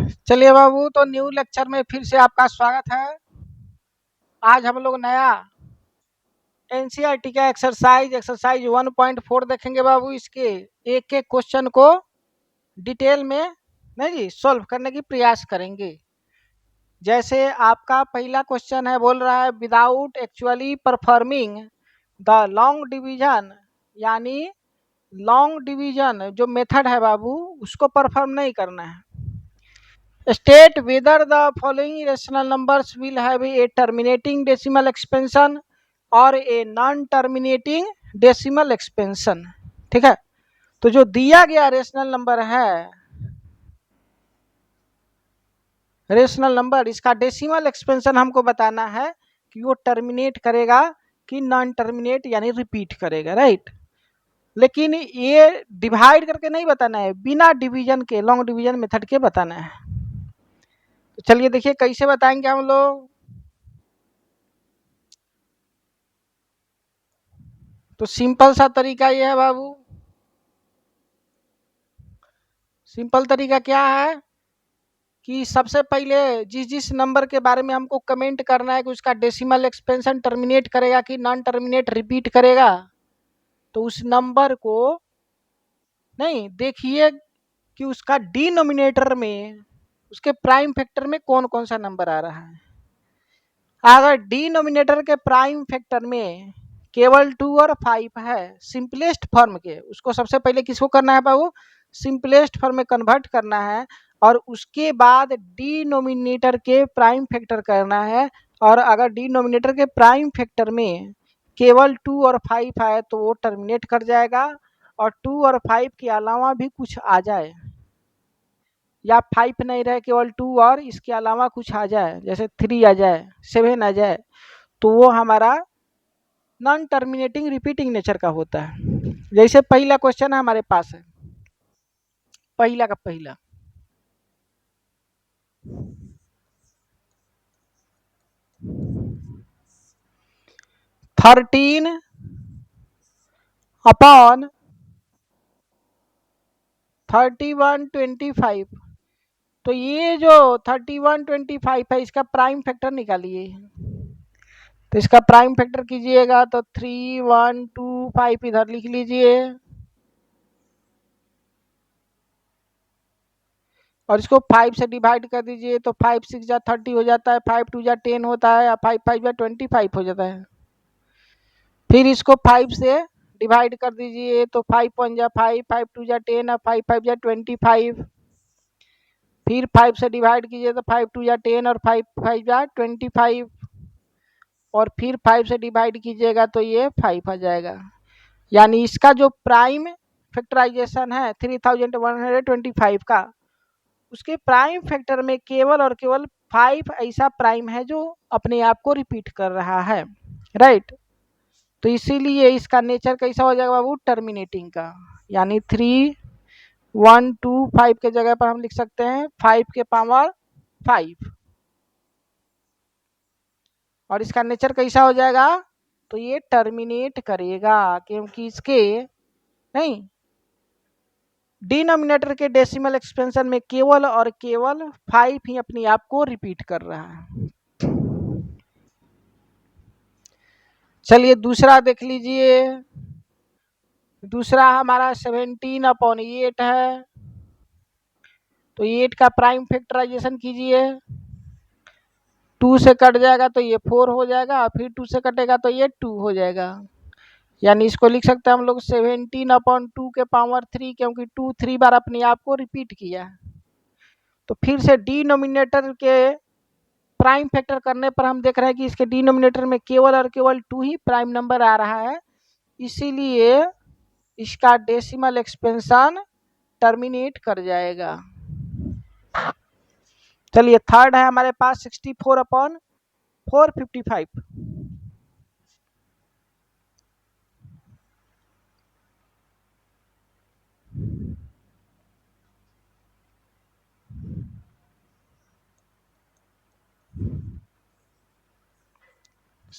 चलिए बाबू, तो new lecture में फिर से आपका स्वागत है। आज हम लोग नया एनसीईआरटी का एक्सरसाइज 1.4 देखेंगे बाबू। इसके एक एक क्वेश्चन को डिटेल में नहीं जी सॉल्व करने की प्रयास करेंगे। जैसे आपका पहला क्वेश्चन है, बोल रहा है without actually performing the long division, यानी लॉन्ग डिवीजन जो मेथड है बाबू उसको परफॉर्म नहीं करना है। State whether the following rational numbers will have a terminating decimal expansion और a non-terminating decimal expansion। ठीक है, तो जो दिया गया रेशनल नंबर इसका डेसिमल एक्सपेंशन हमको बताना है कि वो टर्मिनेट करेगा कि नॉन टर्मिनेट यानी रिपीट करेगा, राइट। लेकिन ये डिवाइड करके नहीं बताना है, बिना डिवीजन के लॉन्ग डिवीजन मेथड के बताना है। तो चलिए देखिए कैसे बताएंगे हम लोग। तो सिंपल सा तरीका ये है बाबू। सिंपल तरीका क्या है कि सबसे पहले जिस जिस नंबर के बारे में हमको कमेंट करना है कि उसका डेसिमल एक्सपेंशन टर्मिनेट करेगा कि नॉन टर्मिनेट रिपीट करेगा, तो उस नंबर को नहीं देखिए कि उसका डिनोमिनेटर में उसके प्राइम फैक्टर में कौन कौन सा नंबर आ रहा है। अगर डिनोमिनेटर के प्राइम फैक्टर में केवल 2 और 5 है सिंपलेस्ट फॉर्म के, उसको सबसे पहले किसको करना है बाबू, सिंपलेस्ट फॉर्म में कन्वर्ट करना है और उसके बाद डिनोमिनेटर के प्राइम फैक्टर करना है। और अगर डिनोमिनेटर के प्राइम फैक्टर में केवल 2 और 5 आए तो वो टर्मिनेट कर जाएगा। और 2 और 5 के अलावा भी कुछ आ जाए या 5 नहीं रहे केवल 2 और इसके अलावा कुछ आ जाए, जैसे 3 आ जाए, 7 आ जाए, तो वो हमारा नॉन टर्मिनेटिंग रिपीटिंग नेचर का होता है। जैसे पहला क्वेश्चन है हमारे पास है, पहला का पहला 13 अपॉन 3125। तो ये जो 3125 है इसका प्राइम फैक्टर निकालिए। तो इसका प्राइम फैक्टर कीजिएगा तो 3125 इधर लिख लीजिए और इसको 5 से डिवाइड कर दीजिए। तो 5 6 जा 30 हो जाता है, 5 2 जा 10 होता है, 5 5 जा 25 हो जाता है। फिर इसको 5 से डिवाइड कर दीजिए तो 5 1 जा 5, 5 2 जा 10 और 5 5 जा 25। फिर 5 से डिवाइड कीजिए तो 5 2 जा 10 और 5 5 जा 25 और फिर 5 से डिवाइड कीजिएगा तो ये 5 आ जाएगा। यानी इसका जो प्राइम फैक्टराइजेशन है 3125 का, उसके प्राइम फैक्टर में केवल और केवल 5 ऐसा प्राइम है जो अपने आप को रिपीट कर रहा है, राइट। तो इसीलिए इसका नेचर कैसा हो जाएगा बाबू, टर्मिनेटिंग का। यानी 3125 के जगह पर हम लिख सकते हैं 5 के पावर 5 और इसका नेचर कैसा हो जाएगा, तो ये टर्मिनेट करेगा क्योंकि इसके नहीं डिनोमिनेटर के डेसिमल एक्सपेंशन में केवल और केवल 5 ही अपने आप को रिपीट कर रहा है। चलिए दूसरा देख लीजिए। दूसरा हमारा 17/8 है। तो 8 का प्राइम फैक्टराइजेशन कीजिए, 2 से कट जाएगा तो ये 4 हो जाएगा, फिर 2 से कटेगा तो ये 2 हो जाएगा। यानी इसको लिख सकते हैं हम लोग 17/2 के पावर 3, क्योंकि 2 3 बार अपने आप को रिपीट किया। तो फिर से डिनोमिनेटर के प्राइम फैक्टर करने पर हम देख रहे हैं कि इसके डिनोमिनेटर में केवल और केवल 2 ही प्राइम नंबर आ रहा है, इसीलिए इसका डेसिमल एक्सपेंशन टर्मिनेट कर जाएगा। चलिए थर्ड है हमारे पास 64/455।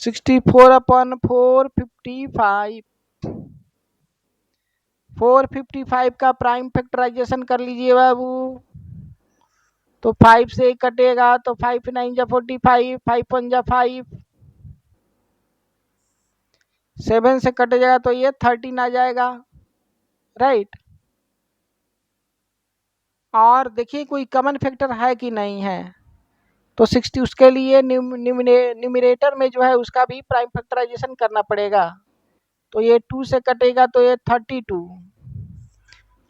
सिक्सटी फोर अपॉन 455 का प्राइम फैक्टराइजेशन कर लीजिए बाबू। तो 5 से कटेगा तो 5 9 जा 45, 5 1 जा 5, 7 से कट जाएगा तो ये 13 आ जाएगा, राइट। और देखिए कोई कॉमन फैक्टर है कि नहीं है, तो 60 उसके लिए न्यूमरेटर में जो है उसका भी प्राइम फैक्टराइजेशन करना पड़ेगा। तो ये 2 से कटेगा तो ये 32,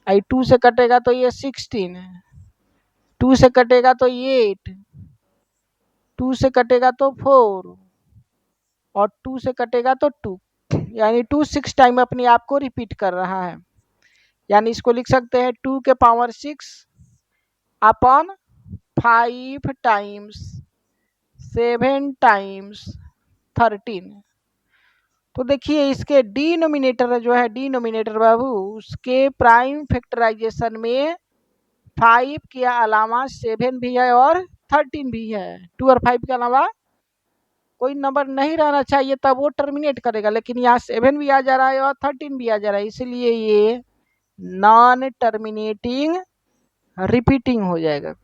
आई 2 से कटेगा तो ये 16, 2 से कटेगा तो 8, 2 से कटेगा तो 4, और 2 से कटेगा तो 2, यानी 2 6 टाइम अपने आप को रिपीट कर रहा है। यानी इसको लिख सकते हैं 2 के पावर 6 अपॉन 5 टाइम्स 7 टाइम्स 13। तो देखिए इसके डिनोमिनेटर जो है, डिनोमिनेटर बाबू, उसके प्राइम फैक्टराइजेशन में 5 के अलावा 7 भी है और 13 भी है। 2 और 5 के अलावा कोई नंबर नहीं रहना चाहिए, तब वो टर्मिनेट करेगा, लेकिन यहाँ 7 भी आ जा रहा है और 13 भी आ जा रहा है, इसलिए ये नॉन टर्मिनेटिंग रिपीटिंग हो जाएगा।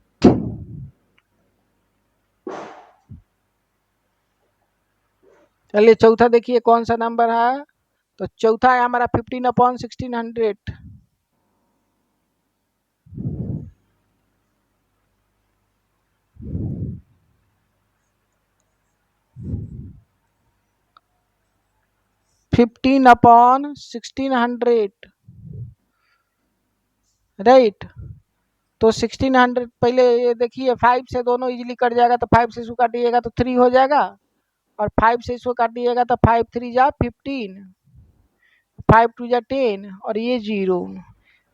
चलिए चौथा देखिए कौन सा नंबर है। तो चौथा है हमारा 15/1600। Fifteen upon 1600, right. तो 1600 पहले ये देखिए 5 से दोनों इजीली कट जाएगा, तो 5 से इसको काटिएगा तो 3 हो जाएगा, और 5 से इसको काटिएगा तो 5 3 जा 15, 5 2 जा 10, और ये 0,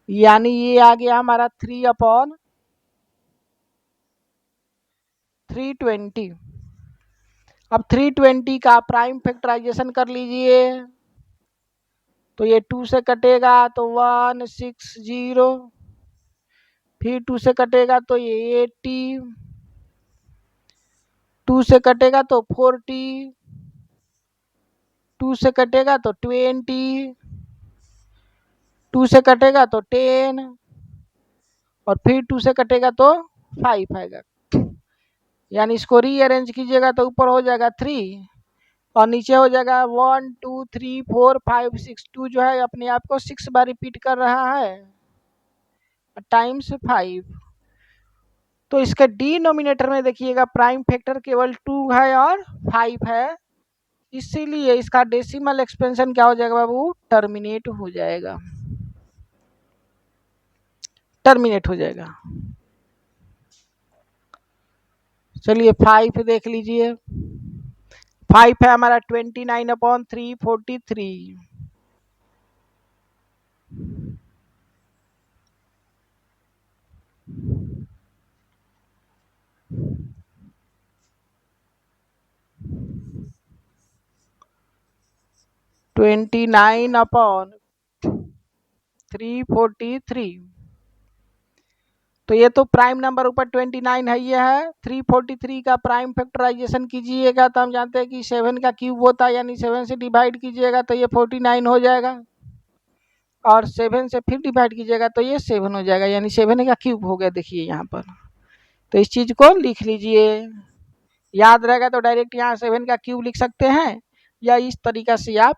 यानी ये आ गया हमारा 3/320। अब 320 का प्राइम फैक्टराइजेशन कर लीजिए, तो ये 2 से कटेगा तो 160, फिर 2 से कटेगा तो ये 80, 2 से कटेगा तो 40, 2 से कटेगा तो 20, 2 से कटेगा तो 10, और फिर 2 से कटेगा तो 5 आएगा। यानी इसको रीअरेंज कीजिएगा तो ऊपर हो जाएगा 3, और नीचे हो जाएगा 1 2 3 4 5 6। 2 जो है अपने आप को 6 बार रिपीट कर रहा है, टाइम्स 5। तो इसके डिनोमिनेटर में देखिएगा प्राइम फैक्टर केवल 2 है और 5 है, इसीलिए इसका डेसिमल एक्सपेंशन क्या हो जाएगा बाबू, टर्मिनेट हो जाएगा, टर्मिनेट हो जाएगा। चलिए 5 देख लीजिए। 5 है हमारा 29/343। 29/343। तो ये तो प्राइम नंबर ऊपर 29 है, ये है 343 का प्राइम फैक्टराइजेशन कीजिएगा तो हम जानते हैं कि 7 का क्यूब होता है, यानी 7 से डिवाइड कीजिएगा तो ये 49 हो जाएगा, और 7 से फिर डिवाइड कीजिएगा तो ये 7 हो जाएगा, यानी 7 का क्यूब हो गया देखिए यहाँ पर। तो इस चीज को लिख लीजिए, याद रहेगा तो डायरेक्ट यहाँ 7 का क्यूब लिख सकते हैं, या इस तरीका से आप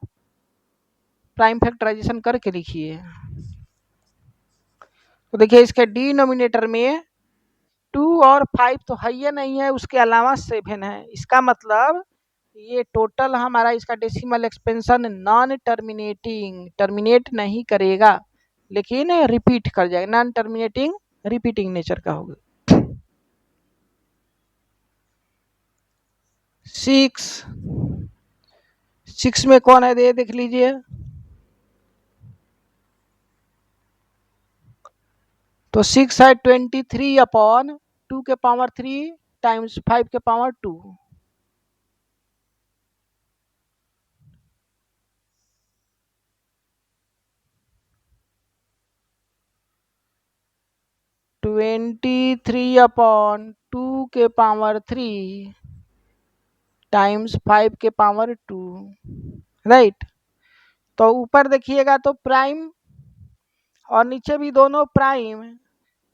प्राइम फैक्टराइजेशन करके लिखिए। तो देखिए इसके डिनोमिनेटर में 2 और 5 तो है ही नहीं है, उसके अलावा 7 है, इसका मतलब ये टोटल हमारा इसका decimal expansion non terminating, terminate नहीं करेगा लेकिन रिपीट कर जाएगा, नॉन टर्मिनेटिंग रिपीटिंग नेचर का होगा। 6 में कौन है, देख लीजिए। तो 6 है 23/2 के पावर 3 टाइम्स 5 के पावर 2। 23/2 के पावर 3 टाइम्स 5 के पावर 2, राइट। तो ऊपर देखिएगा तो प्राइम और नीचे भी दोनों प्राइम,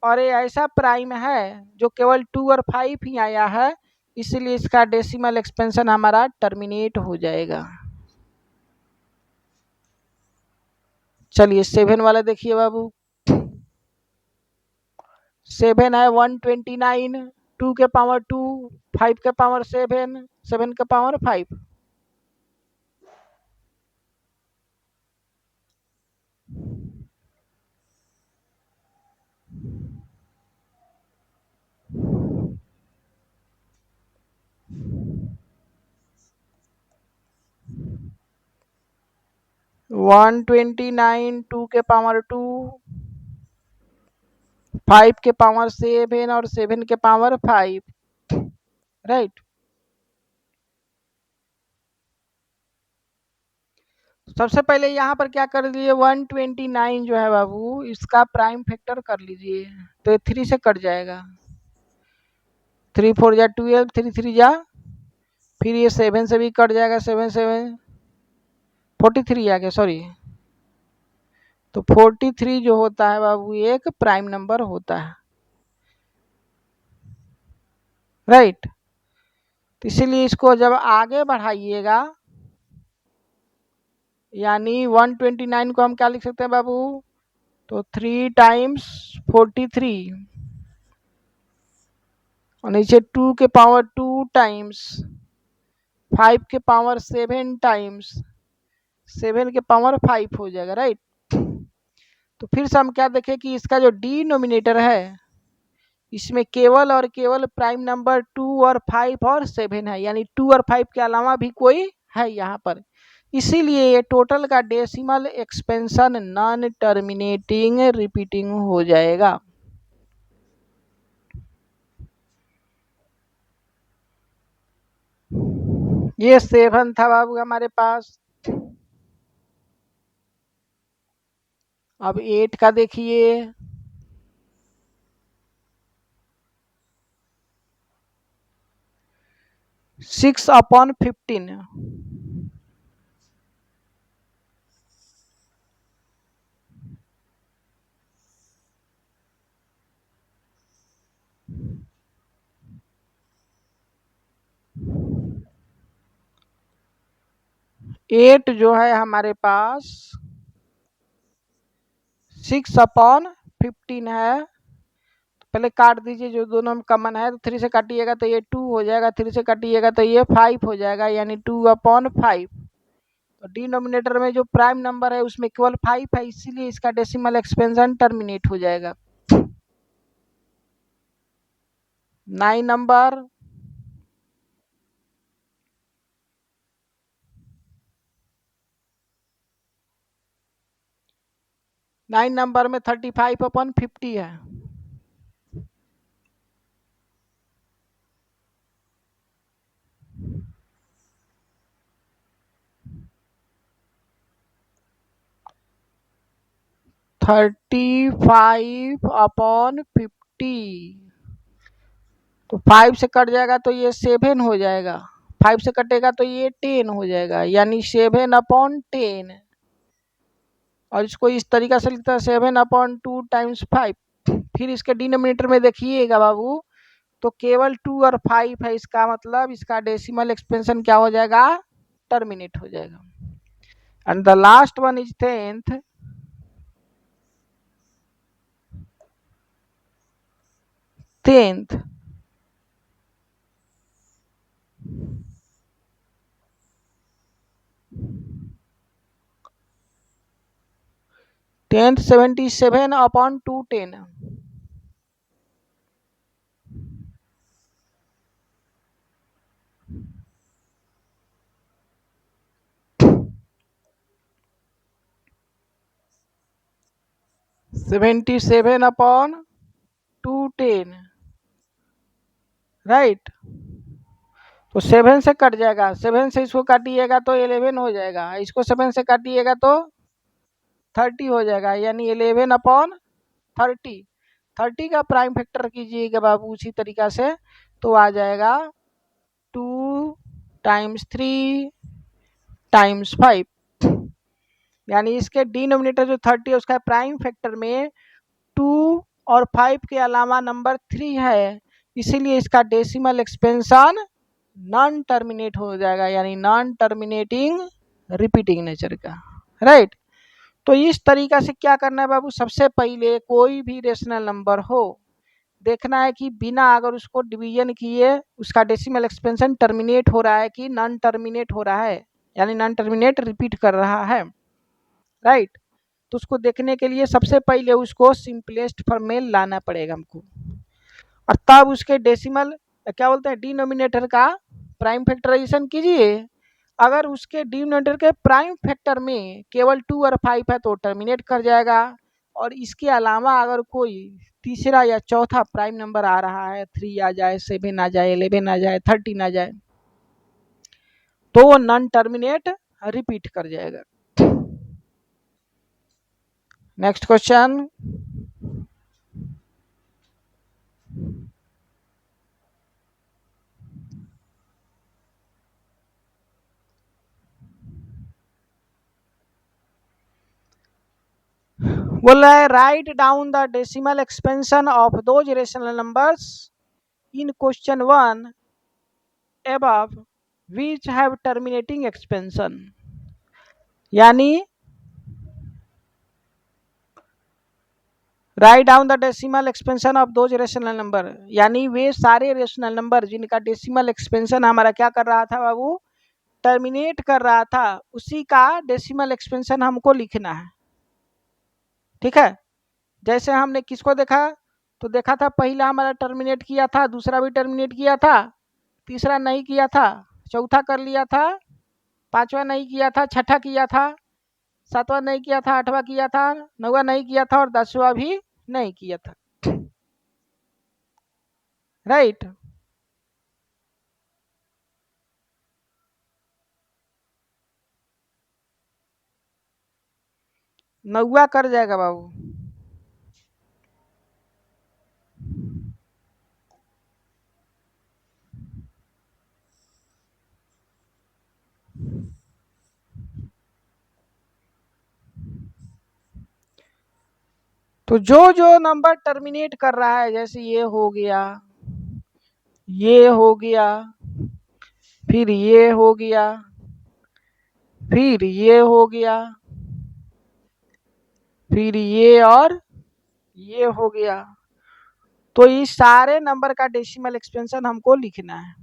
और ये ऐसा प्राइम है जो केवल 2 और 5 ही आया है, इसलिए इसका डेसिमल एक्सपेंशन हमारा टर्मिनेट हो जाएगा। चलिए 7 वाला देखिए बाबू। 7 है 129, 2 के पावर 2, 5 के पावर 7, 7 के पावर 5। वन 29, 2 के पावर 2, 5 के पावर 7 और 7 के पावर 5, राइट। सबसे पहले यहाँ पर क्या कर लीजिए, 129 जो है बाबू इसका प्राइम फैक्टर कर लीजिए, तो ये 3 से कट जाएगा। 3 4 जा 12, 3 3 जा, फिर ये 7 से भी कट जाएगा, 7 7 43 आ गया, सॉरी। तो 43 जो होता है बाबू एक प्राइम नंबर होता है, राइट। तो इसीलिए इसको जब आगे बढ़ाइएगा, यानी 129 को हम क्या लिख सकते हैं बाबू, तो 3 टाइम्स 43 और नीचे 2 के पावर 2 टाइम्स 5 के पावर 7 टाइम्स 7 के पावर 5 हो जाएगा, राइट। तो फिर से हम क्या देखें कि इसका जो डिनोमिनेटर है इसमें केवल और केवल प्राइम नंबर 2 और 5 और 7 है, यानी 2 और 5 के अलावा भी कोई है यहाँ पर। इसीलिए ये टोटल का decimal expansion non terminating repeating हो जाएगा। ये 7 था बाबू हमारे पास। अब 8 का देखिए। 6/15, 8 जो है हमारे पास 6/15 है। तो पहले काट दीजिए, जो दोनों में कॉमन है, तो 3 से काटिएगा तो ये 2 हो जाएगा, 3 से काटिएगा तो ये 5 हो जाएगा, यानी 2/5। तो डिनोमिनेटर में जो प्राइम नंबर है उसमें केवल 5 है, इसीलिए इसका डेसिमल एक्सपेंशन टर्मिनेट हो जाएगा। 9 नंबर। 9 नंबर में 35/50 है। थर्टी 35/50, तो 5 से कट जाएगा तो ये 7 हो जाएगा, 5 से कटेगा तो ये 10 हो जाएगा, यानी 7/10। और इसको इस तरीका से लिखता है 7/2 टाइम्स 5। फिर इसके डिनोमिनेटर में देखिएगा बाबू, तो केवल 2 और 5 है, इसका मतलब इसका डेसिमल एक्सपेंशन क्या हो जाएगा, टर्मिनेट हो जाएगा। And the last one is 10th। 10th 77/210। (77/210), right. तो 7 से कट जाएगा, 7 से इसको काटिएगा तो 11 हो जाएगा, इसको 7 से काटिएगा तो 30 हो जाएगा, यानी 11/30। 30 का प्राइम फैक्टर कीजिएगा बाबू उसी तरीका से, तो आ जाएगा 2 टाइम्स 3 टाइम्स 5, यानी इसके डिनोमिनेटर जो 30 है उसका प्राइम फैक्टर में 2 और 5 के अलावा नंबर 3 है, इसीलिए इसका डेसिमल एक्सपेंशन नॉन टर्मिनेट हो जाएगा, यानी नॉन टर्मिनेटिंग रिपीटिंग नेचर का, राइट। तो इस तरीका से क्या करना है बाबू, सबसे पहले कोई भी रेशनल नंबर हो, देखना है कि बिना अगर उसको डिवीजन किए उसका डेसिमल एक्सपेंशन टर्मिनेट हो रहा है कि नॉन टर्मिनेट हो रहा है, यानी नॉन टर्मिनेट रिपीट कर रहा है, राइट। तो उसको देखने के लिए सबसे पहले उसको सिंपलेस्ट फॉर्म में लाना पड़ेगा हमको, और तब उसके डेसिमल क्या बोलते हैं डिनोमिनेटर का प्राइम फैक्टराइजेशन कीजिए। अगर उसके डिनोमिनेटर के प्राइम फैक्टर में केवल 2 और 5 है तो टर्मिनेट कर जाएगा, और इसके अलावा अगर कोई तीसरा या चौथा प्राइम नंबर आ रहा है, 3 आ जाए, 7 आ जाए, 11 आ जाए, 13 आ जाए, तो वो नॉन टर्मिनेट रिपीट कर जाएगा। नेक्स्ट क्वेश्चन, बोल रहा है write down the decimal expansion of those rational numbers in question 1 above which have terminating expansion, यानी write down the decimal expansion of those rational number, यानी वे सारे रेशनल नंबर जिनका decimal expansion हमारा क्या कर रहा था बाबू, टर्मिनेट कर रहा था, उसी का डेसिमल एक्सपेंशन हमको लिखना है, ठीक है। जैसे हमने किसको देखा, तो देखा था पहला हमारा टर्मिनेट किया था, दूसरा भी टर्मिनेट किया था, तीसरा नहीं किया था, चौथा कर लिया था, पांचवा नहीं किया था, छठा किया था, सातवां नहीं किया था, आठवां किया था, नौवां नहीं किया था, और 10वां भी नहीं किया था, राइट। नौवा कर जाएगा बाबू। तो जो जो नंबर टर्मिनेट कर रहा है, जैसे ये हो गया, ये हो गया, फिर ये हो गया, फिर ये हो गया, फिर ये और ये हो गया, तो इस सारे नंबर का डेसिमल एक्सपेंशन हमको लिखना है,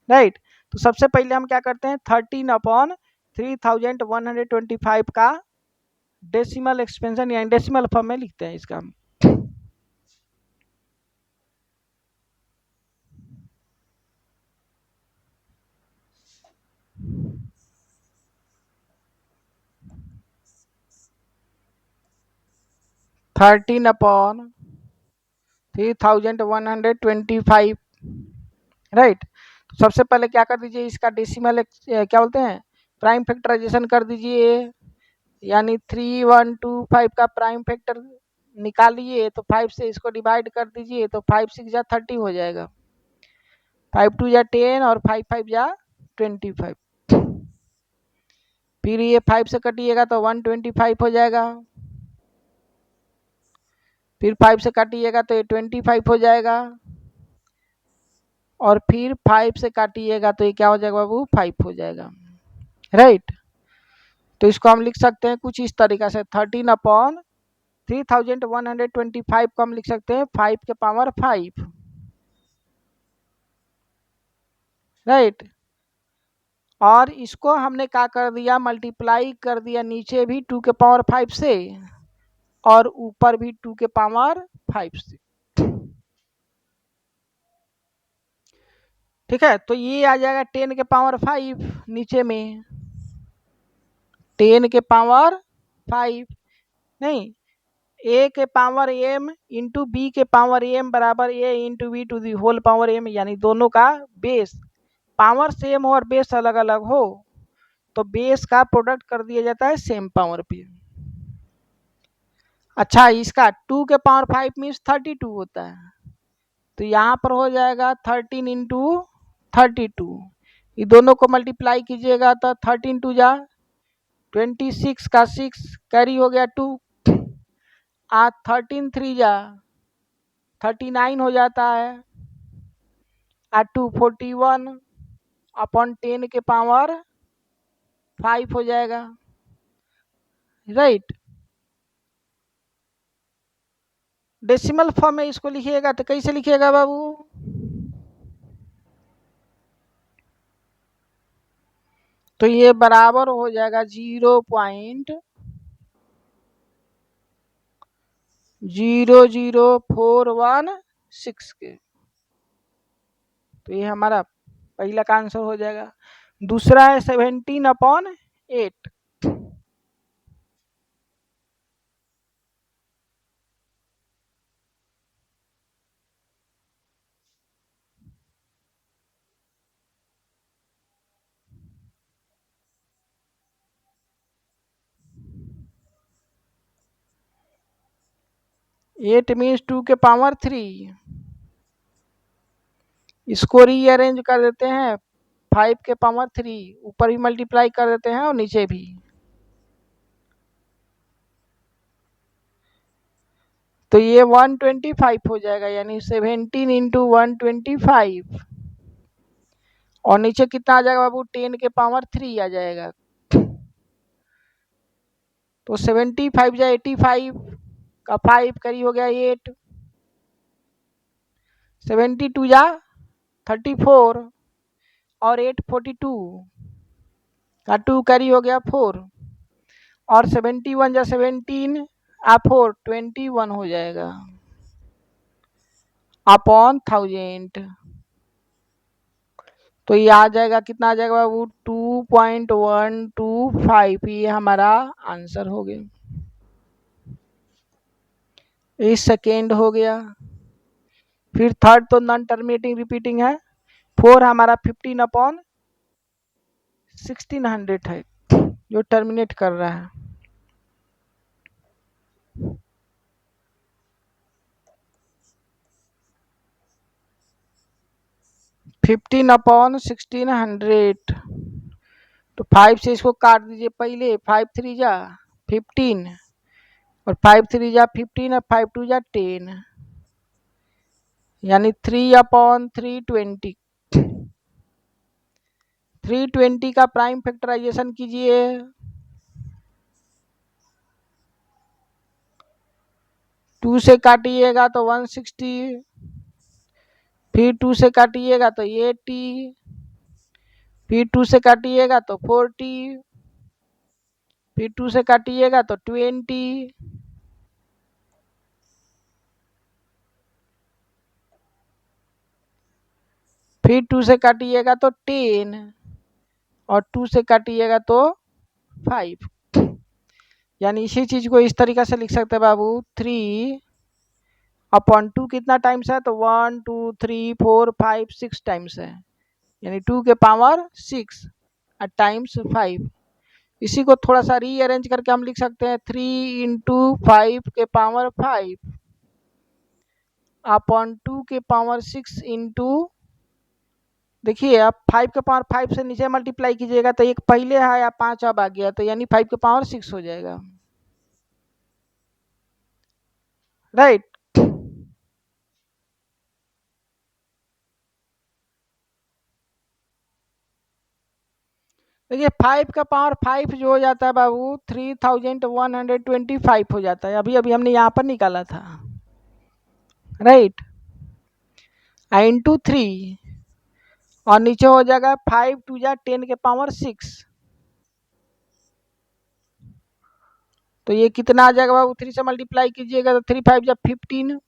राइट। तो सबसे पहले हम क्या करते हैं, 13/3125 का डेसिमल एक्सपेंशन या डेसिमल फॉर्म में लिखते हैं इसका हम। 13/3125, राइट। तो सबसे पहले क्या कर दीजिए, इसका डेसिमल क्या बोलते हैं प्राइम फैक्टराइजेशन कर दीजिए, यानी 3125 का प्राइम फैक्टर निकालिए, तो 5 से इसको डिवाइड कर दीजिए, तो 5 6 जा 30 हो जाएगा, 5 2 जा 10 और 5 5 जा 25, फिर ये 5 से कटिएगा तो 125 हो जाएगा, फिर 5 से काटिएगा तो ये 25 हो जाएगा, और फिर 5 से काटिएगा तो ये क्या हो जाएगा बाबू, 5 हो जाएगा, राइट। तो इसको हम लिख सकते हैं कुछ इस तरीका से, 13/3125 को हम लिख सकते हैं 5 के पावर 5, राइट। और इसको हमने क्या कर दिया, मल्टीप्लाई कर दिया नीचे भी 2 के पावर 5 से, और ऊपर भी 2 के पावर 5 से, ठीक है। तो ये आ जाएगा 10 के पावर 5, नीचे में 10 के पावर 5, नहीं, ए के पावर एम इंटू बी के पावर एम बराबर A into B to the whole power M, यानी दोनों का बेस पावर सेम हो और बेस अलग अलग हो, तो बेस का प्रोडक्ट कर दिया जाता है सेम पावर पे। अच्छा, इसका 2 के पावर 5 मीन्स 32 होता है, तो यहाँ पर हो जाएगा 13 इंटू 32, ये दोनों को मल्टीप्लाई कीजिएगा तो 13 2 जा 26 का 6 कैरी हो गया 2, आज 13 3 जा 39 हो जाता है। आ 241 अपॉन 10 के पावर 5 हो जाएगा, राइट। डेसिमल फॉर्म में इसको लिखिएगा तो कैसे लिखिएगा बाबू? तो ये बराबर हो जाएगा 0.00416 के। तो ये हमारा पहला का आंसर हो जाएगा। दूसरा है 17/8। 8 मीन्स 2 के पावर 3। इसको रीअरेंज कर देते हैं 5 के पावर 3, ऊपर भी मल्टीप्लाई कर देते हैं और नीचे भी। तो ये 125 हो जाएगा, यानी 17 इंटू 125। और नीचे कितना आ जाएगा बाबू? 10 के पावर 3 आ जाएगा। तो 75 या 85 का 5 करी हो गया 8, 72 या 34 और 8 42 का 2 करी हो गया 4 और 71 या 17 आ 4 21 हो जाएगा अपॉन 1000। तो ये आ जाएगा, कितना आ जाएगा बाबू? 2.125। ये हमारा आंसर हो गया। इस सेकेंड हो गया। फिर थर्ड तो नॉन टर्मिनेटिंग रिपीटिंग है। 4 हमारा 15/1600 है जो टर्मिनेट कर रहा है। Fifteen upon 1600। तो 5 से इसको काट दीजिए पहले। 5 3 जा 15 और 5 3 जा 15 और 5 2 जा 10, यानी 3/320। 320 का प्राइम फैक्टराइजेशन कीजिए। 2 से काटिएगा तो 160, फिर 2 से काटिएगा तो 80, फिर 2 से काटिएगा तो 40, फिर 2 से काटिएगा तो 20, फिर 2 से काटिएगा तो 10 और 2 से काटिएगा तो 5। यानी इसी चीज को इस तरीके से लिख सकते हैं बाबू। 3/2 कितना टाइम्स है? तो 1 2 3 4 5 6 टाइम्स है, यानी 2 के पावर 6 टाइम्स 5। इसी को थोड़ा सा रीअरेंज करके हम लिख सकते हैं 3 इंटू 5 के पावर 5 अपॉन 2 के पावर 6 इंटू, देखिए आप 5 के पावर 5 से नीचे मल्टीप्लाई कीजिएगा तो एक पहले है या 5 अब आ गया, तो यानी 5 के पावर 6 हो जाएगा, राइट। देखिए 5 का पावर 5 जो हो जाता है बाबू 3125 हो जाता है। अभी अभी हमने यहाँ पर निकाला था, राइट। इंटू 3 और नीचे हो जाएगा 5 2 जा 10 के पावर 6। तो ये कितना आ जाएगा बाबू? 3 से मल्टीप्लाई कीजिएगा तो 3 5 जा 15,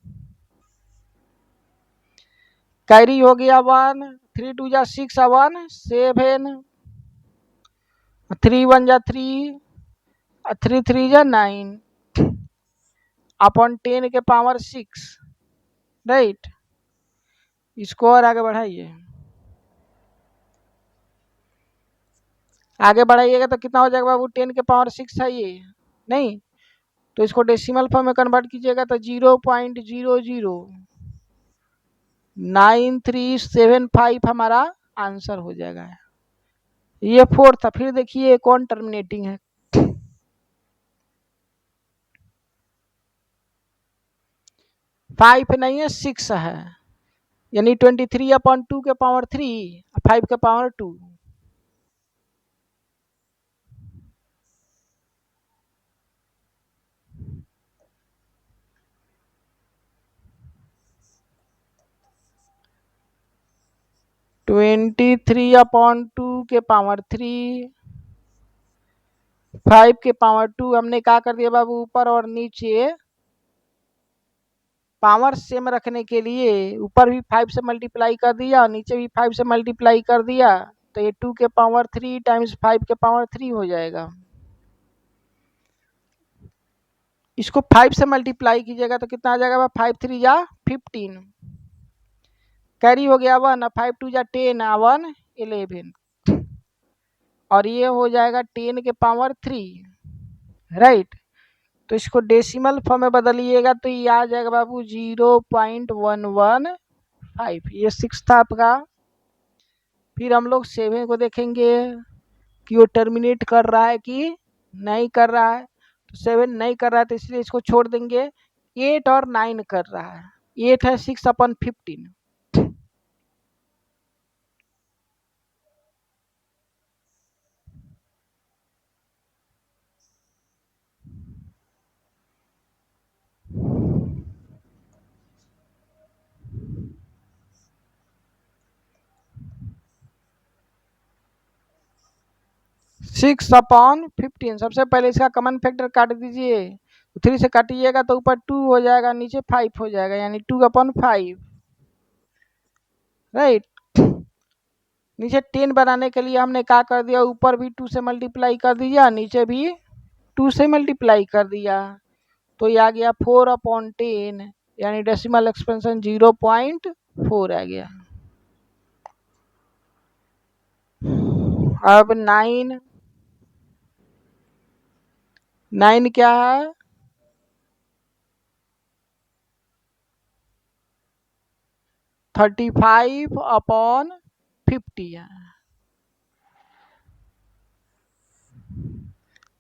कैरी हो गया 1, 3 2 जा 6 1 7, 3 1 जा 3 3 3 जा 9 अपॉन 10 के पावर 6, राइट। इसको और आगे बढ़ाइए, आगे बढ़ाइएगा तो कितना हो जाएगा बाबू? 10 के पावर 6 है ये, नहीं तो इसको डेसिमल फॉर्म में कन्वर्ट कीजिएगा तो 0.009375 हमारा आंसर हो जाएगा। ये 4 था। फिर देखिए कौन टर्मिनेटिंग है। 5 नहीं है, 6 है, यानी 23/2 के पावर 3, 5 के पावर 2। 23/2 के पावर 3, 5 के पावर 2। हमने क्या कर दिया बाबू, ऊपर और नीचे पावर सेम रखने के लिए ऊपर भी 5 से मल्टीप्लाई कर दिया, नीचे भी 5 से मल्टीप्लाई कर दिया, तो ये 2 के पावर 3 टाइम्स 5 के पावर 3 हो जाएगा। इसको 5 से मल्टीप्लाई कीजिएगा तो कितना आ जाएगा, 5 3 जा 15, कैरी हो गया 1, 5 2 जा 10, 1 11, और ये हो जाएगा 10 के पावर 3, राइट। तो इसको डेसिमल फॉर्म में बदलिएगा तो ये आ जाएगा बाबू 0.115, ये 6 था आपका। फिर हम लोग 7 को देखेंगे कि वो टर्मिनेट कर रहा है कि नहीं कर रहा है। तो 7 नहीं कर रहा है तो इसलिए इसको छोड़ देंगे। 8 और 9 कर रहा है, 8 है 6/15, 6/15। सबसे पहले इसका कॉमन फैक्टर काट दीजिए, 3 से काटिएगा तो ऊपर 2 हो जाएगा, नीचे 5 हो जाएगा, यानी 2/5, राइट। नीचे 10 बनाने के लिए हमने क्या कर दिया, ऊपर भी 2 से मल्टीप्लाई कर दिया, नीचे भी 2 से मल्टीप्लाई कर दिया, तो ये आ गया 4/10, यानी डेसिमल एक्सपेंशन 0.4 आ गया। अब 9 क्या है, 35/50 है,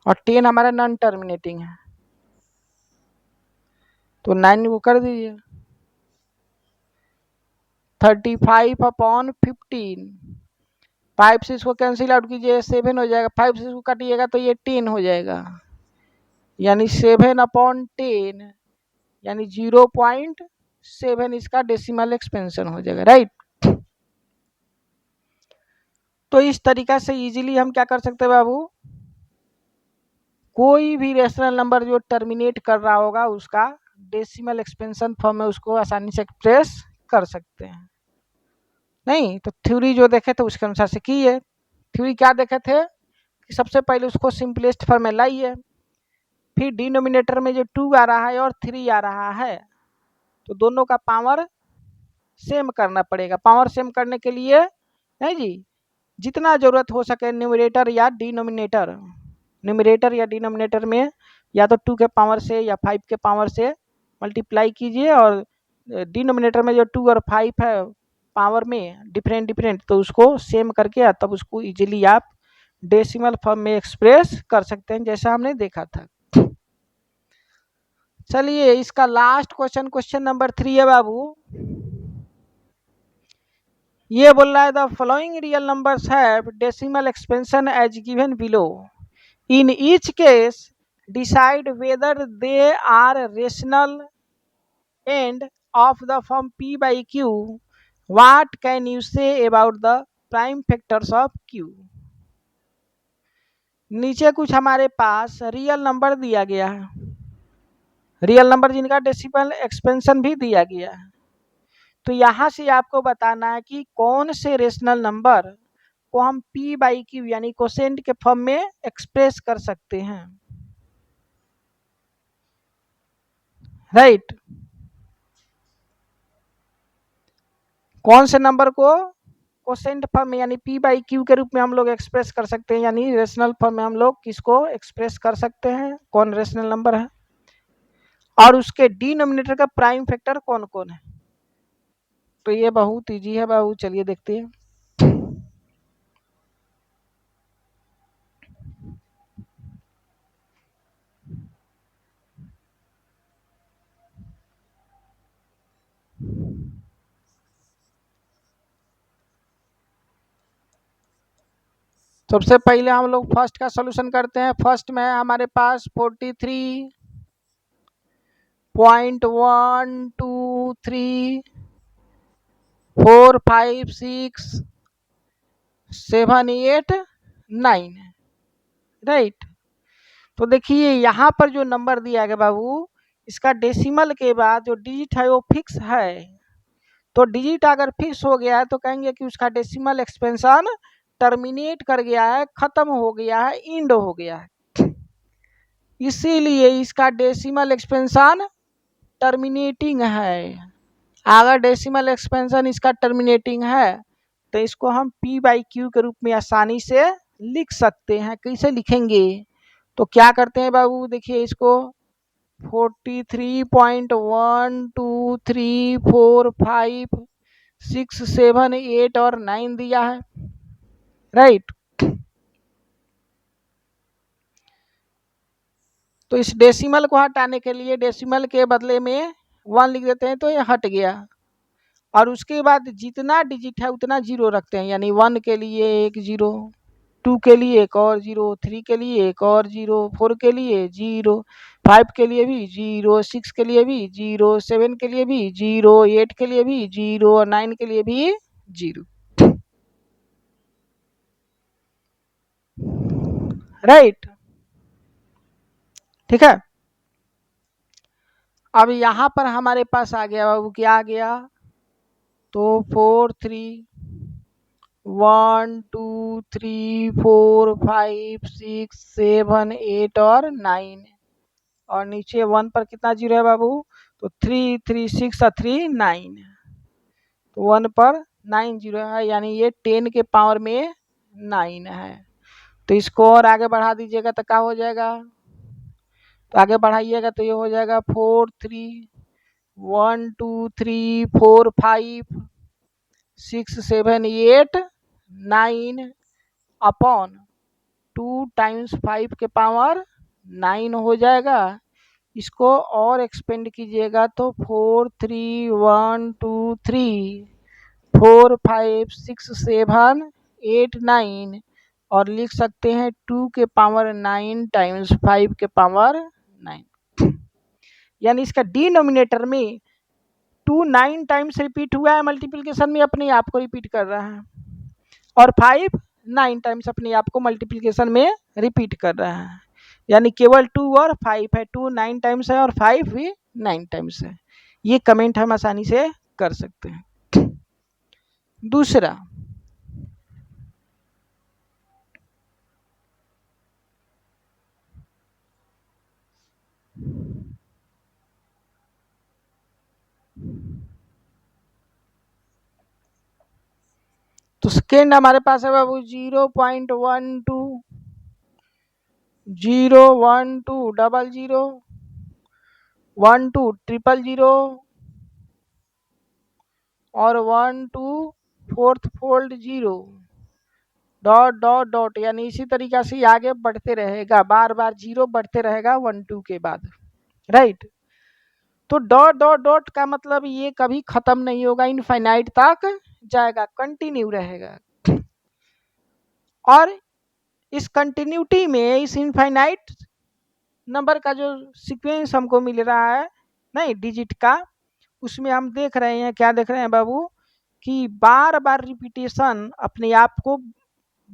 और 10 हमारा नॉन टर्मिनेटिंग है, तो 9 को कर दीजिए, 35/15, 5 से इसको कैंसिल आउट कीजिए, 7 हो जाएगा, 5 से इसको काटिएगा तो ये 10 हो जाएगा, यानी 7/10, यानी 0.7 इसका डेसिमल एक्सपेंशन हो जाएगा, राइट। तो इस तरीका से इजीली हम क्या कर सकते हैं बाबू, कोई भी रेशनल नंबर जो टर्मिनेट कर रहा होगा उसका डेसिमल एक्सपेंशन फॉर्म में उसको आसानी से एक्सप्रेस कर सकते हैं। नहीं तो थ्योरी जो देखे थे उसके अनुसार से की है। थ्योरी क्या देखे थे कि सबसे पहले उसको सिंपलेस्ट फॉर्म में लाइए, फिर डिनोमिनेटर में जो 2 आ रहा है और 3 आ रहा है तो दोनों का पावर सेम करना पड़ेगा। पावर सेम करने के लिए नहीं जी, जितना जरूरत हो सके न्यूमरेटर या डिनोमिनेटर, न्यूमरेटर या डिनोमिनेटर में या तो 2 के पावर से या 5 के पावर से मल्टीप्लाई कीजिए, और डिनोमिनेटर में जो 2 और 5 है पावर में डिफरेंट डिफरेंट, तो उसको सेम करके तब उसको इजीली आप डेसिमल फॉर्म में एक्सप्रेस कर सकते हैं, जैसा हमने देखा था। चलिए इसका लास्ट क्वेश्चन, क्वेश्चन नंबर 3 है बाबू। ये बोल रहा है the following real numbers have decimal expansion as given below, in each case decide whether they are rational and of the form p by q, what can you say about the prime factors of q। नीचे कुछ हमारे पास real number दिया गया है, real number जिनका decimal expansion भी दिया गया है, तो यहां से आपको बताना है कि कौन से रेशनल नंबर को हम p बाई क्यू यानी कोसेंट के फॉर्म में एक्सप्रेस कर सकते हैं, राइट। कौन से नंबर को कोसेंट फॉर्म में यानी p बाई क्यू के रूप में हम लोग एक्सप्रेस कर सकते हैं, यानी रेशनल फॉर्म में हम लोग किसको एक्सप्रेस कर सकते हैं, कौन रेशनल नंबर है, और उसके डिनोमिनेटर का प्राइम फैक्टर कौन कौन है। तो ये बहुत इजी है बाबू, चलिए देखते हैं। सबसे पहले हम लोग फर्स्ट का सॉल्यूशन करते हैं। फर्स्ट में है हमारे पास 43.123456789, राइट। तो देखिए यहाँ पर जो नंबर दिया गया बाबू, इसका डेसिमल के बाद जो डिजिट है वो फिक्स है। तो डिजिट अगर फिक्स हो गया है तो कहेंगे कि उसका डेसिमल एक्सपेंशन टर्मिनेट कर गया है, खत्म हो गया है, इंड हो गया है। इसीलिए इसका डेसिमल एक्सपेंशन टर्मिनेटिंग है। अगर डेसिमल एक्सपेंशन इसका टर्मिनेटिंग है तो इसको हम पी बाई क्यू के रूप में आसानी से लिख सकते हैं। कैसे लिखेंगे? तो क्या करते हैं बाबू, देखिए इसको 43.1234567 और 9 दिया है, राइट। तो इस डेसिमल को हटाने के लिए डेसिमल के बदले में 1 लिख देते हैं तो ये हट गया। और उसके बाद जितना डिजिट है उतना जीरो रखते हैं, यानी 1 के लिए एक जीरो, 2 के लिए एक और जीरो, 3 के लिए एक और जीरो, 4 के लिए जीरो, 5 के लिए भी जीरो, 6 के लिए भी जीरो, 7 के लिए भी जीरो, 8 के लिए भी जीरो और 9 के लिए भी जीरो, राइट। ठीक है। अब यहाँ पर हमारे पास आ गया बाबू, क्या आ गया? तो 43.1234567 और 9, और नीचे 1 पर कितना जीरो है बाबू? तो 3 3 6 और 3 9, तो 1 पर 9 जीरो है, यानी ये 10 के पावर में 9 है। तो इसको और आगे बढ़ा दीजिएगा तो क्या हो जाएगा? तो आगे बढ़ाइएगा तो ये हो जाएगा 43.123456789 अपॉन 2 टाइम्स 5 के पावर 9 हो जाएगा। इसको और एक्सपेंड कीजिएगा तो 43.123456789, और लिख सकते हैं 2 के पावर 9 टाइम्स 5 के पावर 9, यानी इसका डिनोमिनेटर में 2 9 टाइम्स रिपीट हुआ है मल्टीप्लिकेशन में, अपने आप को रिपीट कर रहा है, और 5 9 टाइम्स अपने आप को मल्टीप्लिकेशन में रिपीट कर रहा है, यानी केवल 2 और 5 है। 2 9 टाइम्स है और 5 भी 9 टाइम्स है। ये कमेंट हम आसानी से कर सकते हैं। दूसरा, तो सेकेंड हमारे पास है बाबू 0.12 01200 120000 और 12 फोल्ड 0 डॉट डॉट डॉट, यानी इसी तरीका से आगे बढ़ते रहेगा, बार बार जीरो बढ़ते रहेगा 1 2 के बाद, राइट। तो डॉट डॉट डॉट का मतलब ये कभी खत्म नहीं होगा, इनफाइनाइट तक जाएगा, कंटिन्यू रहेगा। और इस कंटिन्यूटी में, इस इनफाइनाइट नंबर का जो सीक्वेंस हमको मिल रहा है नहीं डिजिट का, उसमें हम देख रहे हैं, क्या देख रहे हैं बाबू, कि बार बार रिपीटेशन अपने आप को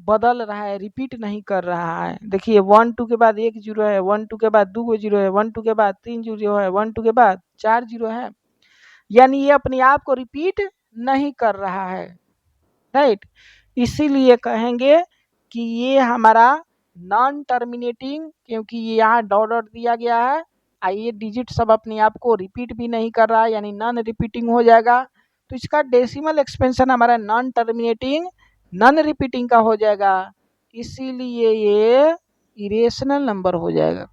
बदल रहा है, रिपीट नहीं कर रहा है। देखिए 1 2 के बाद एक जीरो है, 1 2 के बाद 2 जीरो है, 1 2 के बाद 3 जीरो है, 1 2 के बाद 4 जीरो है, यानी ये अपने आप को रिपीट नहीं कर रहा है, राइट। इसीलिए कहेंगे कि ये हमारा नॉन टर्मिनेटिंग, क्योंकि ये यहाँ डॉट डॉट दिया गया है, आइए डिजिट सब अपने आप को रिपीट भी नहीं कर रहा है, यानी नॉन रिपीटिंग हो जाएगा। तो इसका डेसिमल एक्सपेंशन हमारा नॉन टर्मिनेटिंग नॉन रिपीटिंग का हो जाएगा, इसीलिए ये इरेशनल नंबर हो जाएगा।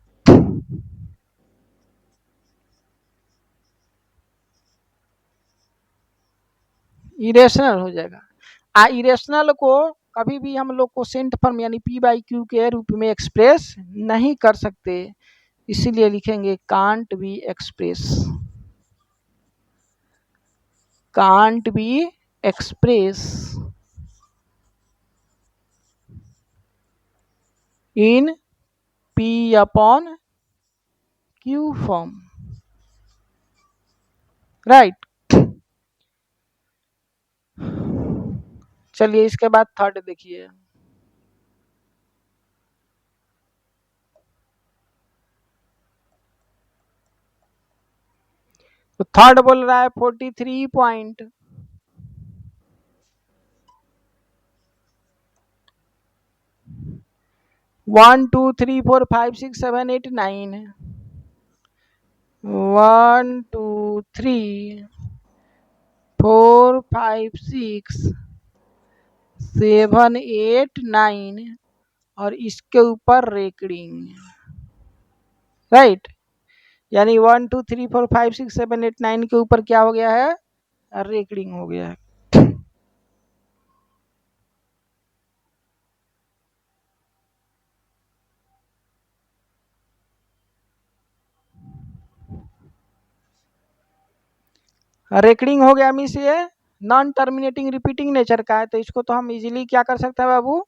इरेशनल हो जाएगा। इरेशनल को कभी भी हम लोग कोसेंट फॉर्म यानी पी बाई क्यू के रूप में एक्सप्रेस नहीं कर सकते, इसीलिए लिखेंगे can't be express, can't be express. In P upon Q form, right. चलिए इसके बाद थर्ड देखिए। तो थर्ड बोल रहा है 43 पॉइंट 1 2 3 4 5 6 7 8 9, 1 2 3 4 5 6 7 8 9 और इसके ऊपर रेकडिंग, राइट। यानी 1 2 3 4 5 6 7 8 9 के ऊपर क्या हो गया है, रेकडिंग हो गया है। रेकडिंग हो गया मीन्स ये नॉन टर्मिनेटिंग रिपीटिंग नेचर का है, तो इसको तो हम इजीली क्या कर सकते हैं बाबू,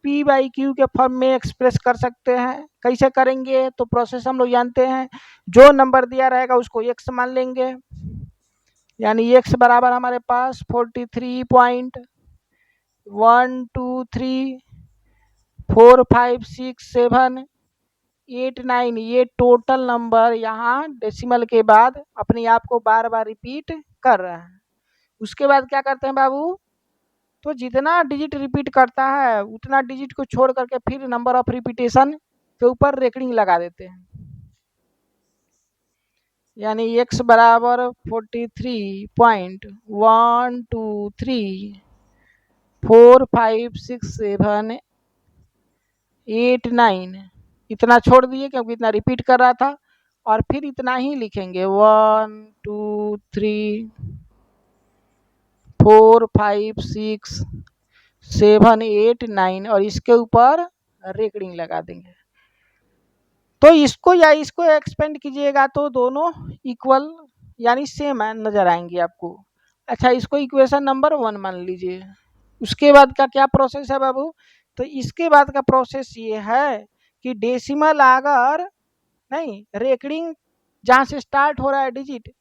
P बाई क्यू के फॉर्म में एक्सप्रेस कर सकते हैं। कैसे करेंगे, तो प्रोसेस हम लोग जानते हैं, जो नंबर दिया रहेगा उसको x मान लेंगे, यानी x बराबर हमारे पास 43.123456789, ये टोटल नंबर यहाँ डेसिमल के बाद अपने आप को बार बार रिपीट कर रहा है। उसके बाद क्या करते हैं बाबू, तो जितना डिजिट रिपीट करता है उतना डिजिट को छोड़ करके फिर नंबर ऑफ रिपीटेशन के ऊपर रेकडिंग लगा देते हैं। यानी x बराबर 43.123456789 इतना छोड़ दिए क्योंकि इतना रिपीट कर रहा था, और फिर इतना ही लिखेंगे 1 2 3 4 5 6 7 8 9 और इसके ऊपर रेकडिंग लगा देंगे। तो इसको या इसको एक्सपेंड कीजिएगा तो दोनों इक्वल यानी सेम नजर आएंगे आपको। अच्छा, इसको इक्वेशन नंबर 1 मान लीजिए। उसके बाद का क्या प्रोसेस है बाबू, तो इसके बाद का प्रोसेस ये है कि डेसिमल अगर नहीं, रेकडिंग जहां से स्टार्ट हो रहा है डिजिट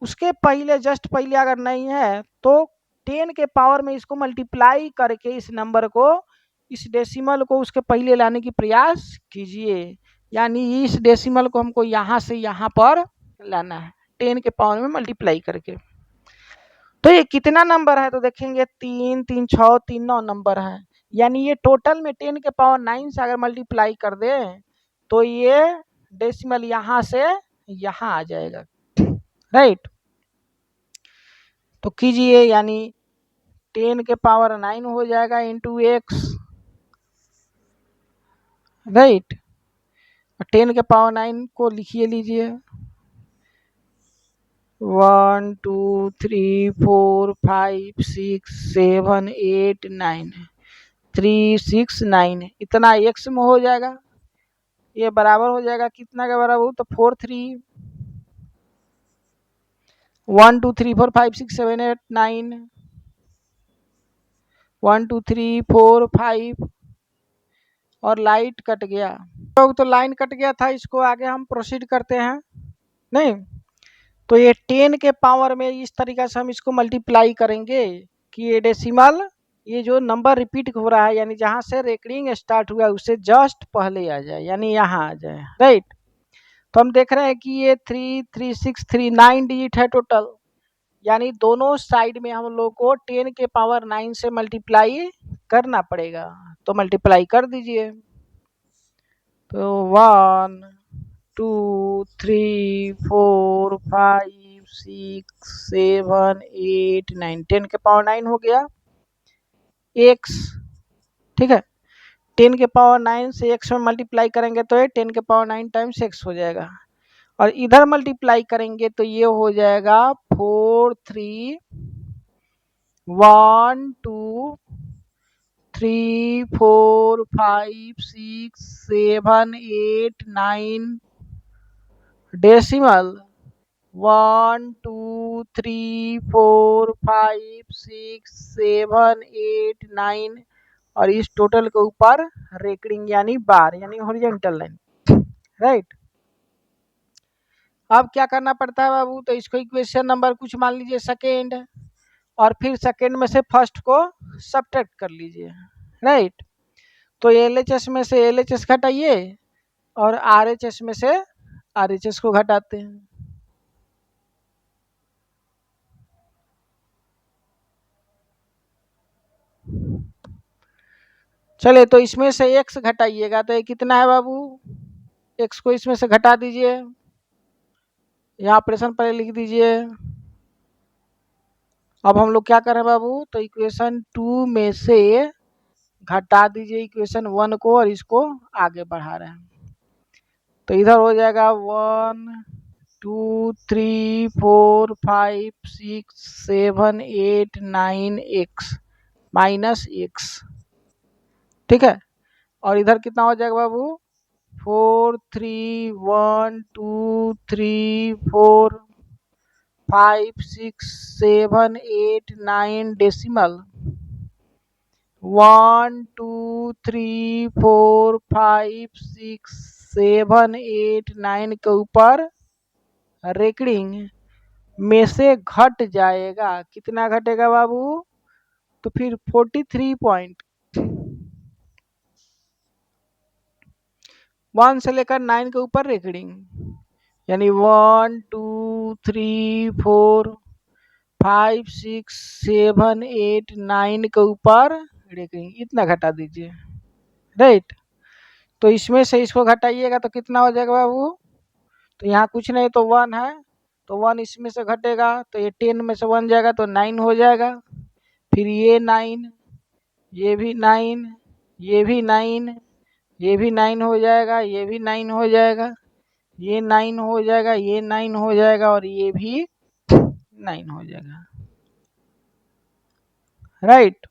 उसके पहले जस्ट पहले अगर नहीं है तो 10 के पावर में इसको मल्टीप्लाई करके इस नंबर को, इस डेसिमल को उसके पहले लाने की प्रयास कीजिए। यानी इस डेसिमल को हमको यहाँ से यहाँ पर लाना है 10 के पावर में मल्टीप्लाई करके। तो ये कितना नंबर है, तो देखेंगे 3 3 6 3 9 नंबर है। यानी ये टोटल में 10 के पावर 9 से अगर मल्टीप्लाई कर दे तो ये डेसिमल यहाँ से यहाँ आ जाएगा, राइट। तो कीजिए, यानी 10 के पावर 9 हो जाएगा इंटू एक्स, राइट। 10 के पावर 9 को लिखिए लीजिए 1 2 3 4 5 6 7 8 9 3 6 9 इतना एक्स में हो जाएगा। ये बराबर हो जाएगा कितना के बराबर, तो 4 3 1 2 3 4 5 6 7 8 9 1 2 3 4 5 और लाइट कट गया, तो लाइन कट गया था। इसको आगे हम प्रोसीड करते हैं, नहीं तो ये 10 के पावर में इस तरीके से हम इसको मल्टीप्लाई करेंगे कि ये डेसिमल, ये जो नंबर रिपीट हो रहा है यानी जहां से रेकडिंग स्टार्ट हुआ उससे जस्ट पहले आ जाए, यानी यहाँ आ जाए, राइट। तो हम देख रहे हैं कि ये 3 3 6 3 9 डिजिट है टोटल, यानी दोनों साइड में हम लोग को 10 के पावर 9 से मल्टीप्लाई करना पड़ेगा। तो मल्टीप्लाई कर दीजिए, तो 1 2 3 4 5 6 7 8 9 10 के पावर 9 हो गया एक्स, ठीक है। 10 के पावर 9 से एक्स में मल्टीप्लाई करेंगे तो ये 10 के पावर 9 टाइम्स एक्स हो जाएगा, और इधर मल्टीप्लाई करेंगे तो ये हो जाएगा 4 3 1 2 3 4 5 6 7 8 9 डेसिमल 1 2 3 4 5 6 7 8 9 और इस टोटल के ऊपर रेकरिंग यानी बार यानी हॉरिजॉन्टल लाइन, राइट। अब क्या करना पड़ता है बाबू, तो इसको इक्वेशन नंबर कुछ मान लीजिए सेकेंड, और फिर सेकेंड में से फर्स्ट को सब्ट्रैक्ट कर लीजिए, राइट। तो एलएचएस में से एलएचएस घटाइए और आरएचएस में से आरएचएस को घटाते हैं। चलिए, तो इसमें से एक्स घटाइएगा तो ये कितना है बाबू, एक्स को इसमें से घटा दीजिए, यहाँ ऑपरेशन पहले लिख दीजिए। अब हम लोग क्या करें बाबू, तो इक्वेशन 2 में से घटा दीजिए इक्वेशन 1 को और इसको आगे बढ़ा रहे हैं। तो इधर हो जाएगा 1 2 3 4 5 6 7 8 9 एक्स माइनस एक्स, ठीक है। और इधर कितना हो जाएगा बाबू, 4 3 1 2 3 4 5 6 7 8 9 डेसिमल 1 2 3 4 5 6 7 8 9 के ऊपर रेकरिंग में से घट जाएगा, कितना घटेगा बाबू, तो फिर 43.1 से लेकर 9 के ऊपर रेकरिंग, यानी 1 2 3 4 5 6 7 8 9 के ऊपर रेकरिंग, इतना घटा दीजिए, राइट। तो इसमें से इसको घटाइएगा तो कितना हो जाएगा बाबू, तो यहाँ कुछ नहीं तो 1 है, तो 1 इसमें से घटेगा तो ये 10 में से 1 जाएगा तो 9 हो जाएगा, फिर ये 9, ये भी 9, ये भी 9, ये भी 9 हो जाएगा, ये भी 9 हो जाएगा, ये 9 हो जाएगा, ये 9 हो जाएगा और ये भी 9 हो जाएगा, राइट।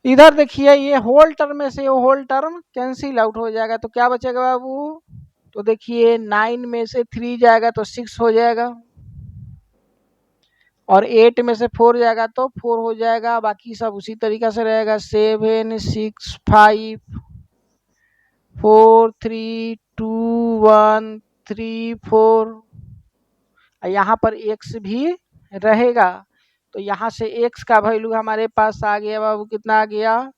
इधर देखिए ये होल टर्म में से होल टर्म कैंसिल आउट हो जाएगा, तो क्या बचेगा बाबू, तो देखिए 9 में से 3 जाएगा तो 6 हो जाएगा, और 8 में से 4 जाएगा तो 4 हो जाएगा, बाकी सब उसी तरीका से रहेगा, 7 6 5 4 3 2 1 3 4, यहाँ पर x भी रहेगा, तो यहाँ से x का वैल्यू हमारे पास आ गया बाबू, कितना आ गया,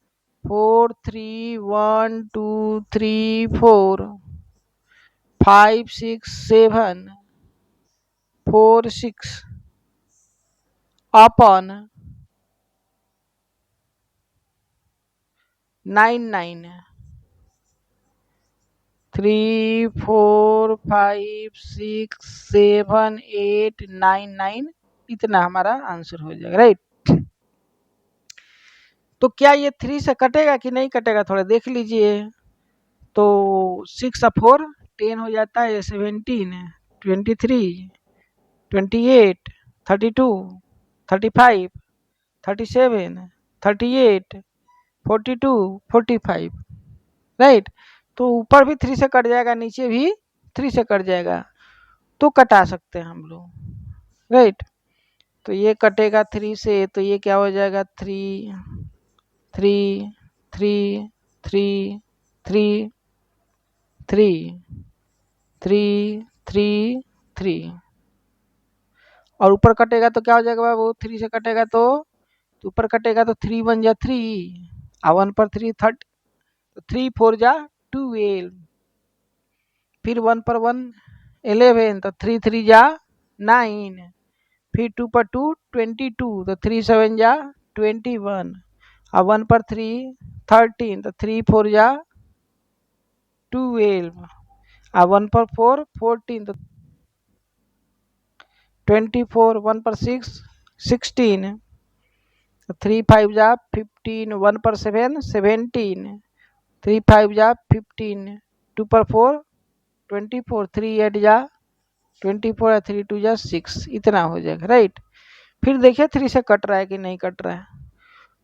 4 3 1 2 3 4 5 6 7 4 6 अपॉन 9 9 3 4 5 6 7 8 9 9, इतना हमारा आंसर हो जाएगा, राइट। तो क्या ये 3 से कटेगा कि नहीं कटेगा, थोड़ा देख लीजिए। तो 6 और 4 10 हो जाता है, 17 23 28 32 35 37 38 42 45, राइट। तो ऊपर भी 3 से कट जाएगा, नीचे भी 3 से कट जाएगा, तो कटा सकते हैं हम लोग, राइट। तो ये कटेगा 3 से, तो ये क्या हो जाएगा, 3 3 3 3 3 3 3 3 3, और ऊपर कटेगा तो क्या हो जाएगा बाबू, 3 से कटेगा तो ऊपर कटेगा तो 3 1 जा 3, और 1 पर 3 30, तो 3 4 जा 12, फिर 1 पर 1 11, तो 3 3 जा 9, फिर 2 पर 2 22, तो 3 7 जा 21, और 1 पर 3 13, तो 3 4 जा 12, और 1 पर 4 14, तो 24, 1 पर 6 16, 3 5 जा 15, 1 पर 7 17, 3 5 जा 15, 2 पर 4 24, 3 8 जा 24, 3 2 जा 6, इतना हो जाएगा, राइट। फिर देखिए 3 से कट रहा है कि नहीं कट रहा है,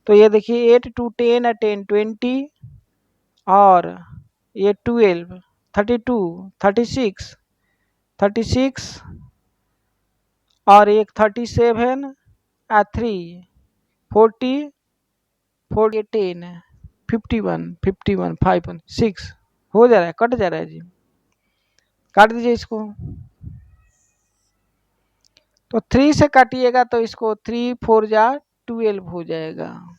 तो ये देखिए 8 2 10 10 20, और ये 12 32 36 36 और एक 37 और 3 40 40 10 51 51 5 6 हो जा रहा है, कट जा रहा है जी, काट दीजिए इसको। तो 3 से काटिएगा तो इसको 3 4 जा 12 हो जाएगा।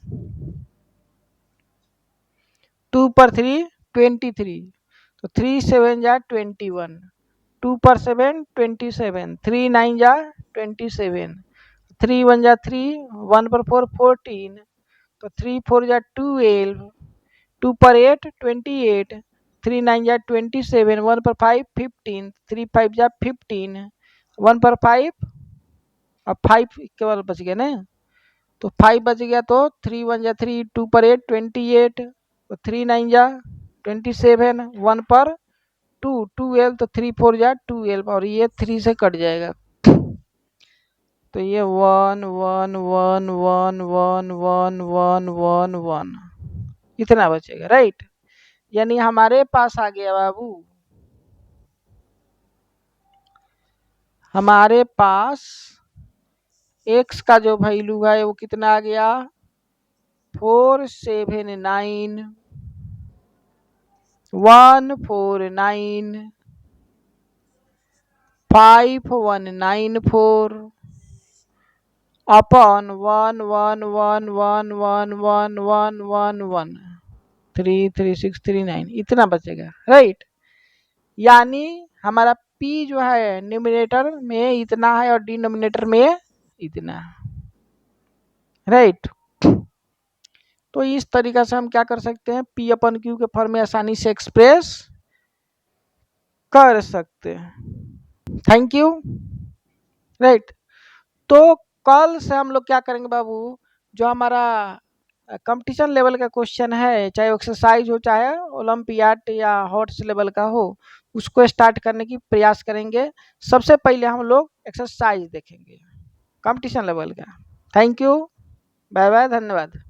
2 पर 3 23, तो 3 7 जा 21, 2 पर 7 27, 3 9 जा 27, 3 1 जा 3, 1 पर 4 14, तो 3 4 जा 12, 2 पर 8 28, 3 9 जा 27, 1 पर 5 15, 3 5 जा 15, 1 पर 5, अब 5 केवल बच गया ना, तो 5 बच गया, तो 3 1 जा 3, 2 पर 8 28, तो 3 9 जा 27, 1 पर 2 12, तो 3 4 जा 12, और ये 3 से कट जाएगा, तो ये 1 1 1 1 1 1 1 1 1 इतना बचेगा, राइट। यानी हमारे पास आ गया बाबू, हमारे पास x का जो वैल्यू है वो कितना आ गया, 479 149 5194 अपॉन 1 1 1 1 1 1 1 1 1 33639 इतना बचेगा, राइट। यानी हमारा p जो है न्यूमिनेटर में इतना है और डिनोमिनेटर में इतना, राइट। तो इस तरीका से हम क्या कर सकते हैं, p अपन q के फॉर्म में आसानी से एक्सप्रेस कर सकते हैं। Thank you, right. तो कल से हम लोग क्या करेंगे बाबू, जो हमारा कंपटीशन लेवल का क्वेश्चन है, चाहे एक्सरसाइज हो चाहे ओलंपियाड या हॉट्स लेवल का हो, उसको स्टार्ट करने की प्रयास करेंगे। सबसे पहले हम लोग एक्सरसाइज देखेंगे कंपटीशन लेवल का। थैंक यू, बाय बाय, धन्यवाद।